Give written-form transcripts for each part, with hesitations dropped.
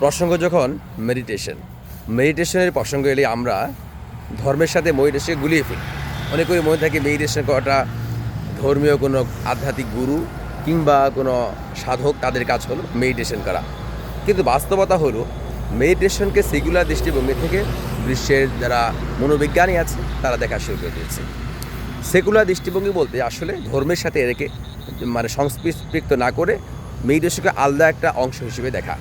প্রসঙ্গ যখন মেডিটেশনের প্রসঙ্গ এলে আমরা ধর্মের সাথে মেডিটেশন গুলিয়ে ফেলি। অনেকেই মনে থাকে মেডিটেশন করাটা ধর্মীয় কোনো আধ্যাত্মিক গুরু কিংবা কোনো সাধক তাদের কাজ হলো মেডিটেশন করা, কিন্তু বাস্তবতা হলো মেডিটেশনকে সেকুলার দৃষ্টিভঙ্গি থেকে বিশ্বের যারা মনোবিজ্ঞানী আছে তারা দেখা শুরু করে দিয়েছে। সেকুলার দৃষ্টিভঙ্গি বলতে আসলে ধর্মের সাথে এদেরকে সংস্পৃক্ত না করে মেডিটেশনকে আলাদা একটা অংশ হিসেবে দেখা।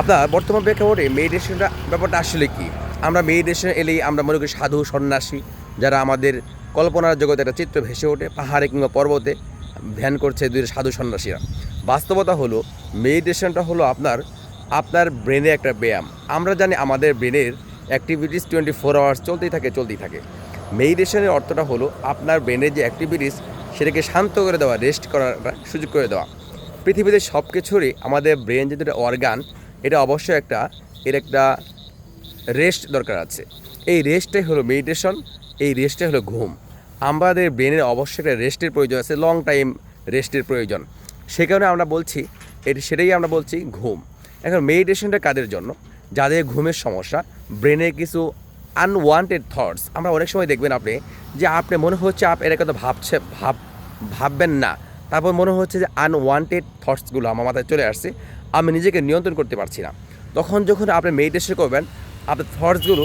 আপনার বর্তমান প্রেক্ষাপটে মেডিটেশনটা ব্যাপারটা আসলে কি? আমরা মেডিটেশন এলেই আমরা মনে করি সাধু সন্ন্যাসী যারা আমাদের কল্পনার জগতে একটা চিত্র ভেসে ওঠে, পাহাড়ে কিংবা পর্বতে ধ্যান করছে দুই সাধু সন্ন্যাসীরা। বাস্তবতা হলো মেডিটেশনটা হলো আপনার ব্রেনে একটা ব্যায়াম। আমরা জানি আমাদের ব্রেনের অ্যাক্টিভিটিস 24 আওয়ার্স চলতেই থাকে। মেডিটেশনের অর্থটা হলো আপনার ব্রেনের যে অ্যাক্টিভিটিস সেটাকে শান্ত করে দেওয়া, রেস্ট করার সুযোগ করে দেওয়া। পৃথিবীতে সব কিছুরই আমাদের ব্রেন যেটা অর্গান, এটা অবশ্যই এর একটা রেস্ট দরকার আছে। এই রেস্টটাই হলো মেডিটেশন, এই রেস্টটাই হলো ঘুম। আমাদের ব্রেনের অবশ্যই একটা রেস্টের প্রয়োজন আছে, লং টাইম রেস্টের প্রয়োজন। সে কারণে সেটাই আমরা বলছি ঘুম। এখন মেডিটেশনটা কাদের জন্য? যাদের ঘুমের সমস্যা, ব্রেনে কিছু আনওয়ান্টেড থটস, আমরা অনেক সময় দেখবেন আপনি মনে হচ্ছে এর কথা ভাববেন না, তারপর মনে হচ্ছে যে আনওয়ান্টেড থটসগুলো আমার মাথায় চলে আসছে, আমি নিজেকে নিয়ন্ত্রণ করতে পারছি না। তখন যখন আপনি মেডিটেশন করবেন, আপনার থটসগুলো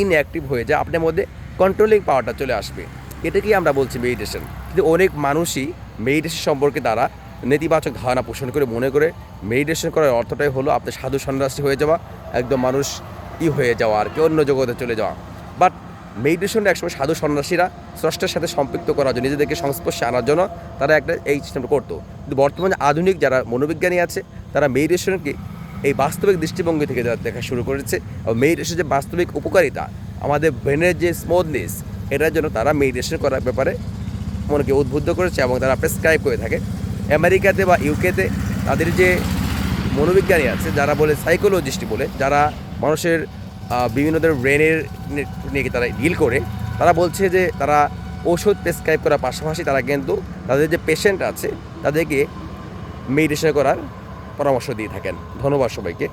ইনঅ্যাক্টিভ হয়ে যায়, আপনার মধ্যে কন্ট্রোলিং পাওয়ারটা চলে আসবে। এটাকেই আমরা বলছি মেডিটেশন। কিন্তু অনেক মানুষই মেডিটেশন সম্পর্কে তারা নেতিবাচক ধারণা পোষণ করে মনে করে মেডিটেশন করার অর্থটাই হলো আপনি সাধু সন্ন্যাসী হয়ে যাওয়া, একদম মানুষ হয়ে যাওয়া আর কি, অন্য জগতে চলে যাওয়া। বাট মেডিটেশনটা একসময় সাধু সন্ন্যাসীরা স্রষ্টার সাথে সম্পৃক্ত করার জন্য, নিজেদেরকে সংস্পর্শে আনার জন্য তারা এই সিস্টেমটা করতো। কিন্তু বর্তমানে আধুনিক যারা মনোবিজ্ঞানী আছে তারা মেডিটেশনকে এই বাস্তবিক দৃষ্টিভঙ্গি থেকে দেখা শুরু করেছে। এবং মেডিটেশনের যে বাস্তবিক উপকারিতা, আমাদের ব্রেনের যে স্মুথনেস, এটার জন্য তারা মেডিটেশন করার ব্যাপারে মনকে উদ্বুদ্ধ করেছে এবং তারা প্রেসক্রাইব করে থাকে। আমেরিকাতে বা ইউকেতে তাদের যে মনোবিজ্ঞানী আছে, যারা বলে সাইকোলজিস্ট বলে, যারা মানুষের বিভিন্ন ধরনের ব্রেনের নিয়ে তারা ডিল করে, তারা বলছে যে তারা ওষুধ প্রেসক্রাইব করার পাশাপাশি তারা কিন্তু তাদের যে পেশেন্ট আছে তাদেরকে মেডিটেশন করার পরামর্শ দিয়ে থাকেন। ধন্যবাদ সবাইকে।